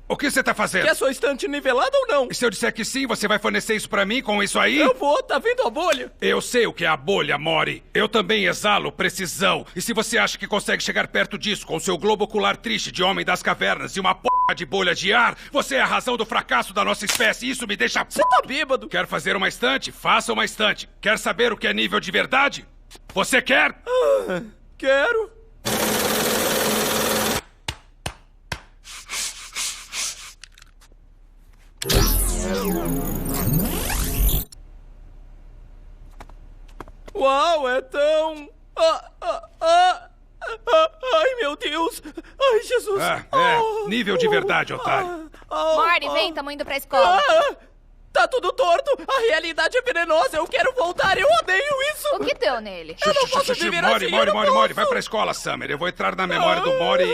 O que você tá fazendo? Quer sua estante nivelada ou não? E se eu disser que sim, você vai fornecer isso pra mim com isso aí? Eu vou, tá vendo a bolha? Eu sei o que é a bolha, Mori. Eu também exalo precisão. E se você acha que consegue chegar perto disso com seu globo ocular triste de homem das cavernas e uma porra de bolha de ar, você é a razão do fracasso da nossa espécie. Isso me deixa... Você tá bêbado? Quer fazer uma estante? Faça uma estante. Quer saber o que é nível de verdade? Você quer? Quero. Uau, é tão... Ai, meu Deus! Ai, Jesus! Nível de verdade, otário. Mori, vem, tamo indo pra escola. Tá tudo torto! A realidade é venenosa! Eu quero voltar! Eu odeio isso! O que deu nele? Eu não posso viver assim! Mori, vai pra escola, Summer. Eu vou entrar na memória do Mori.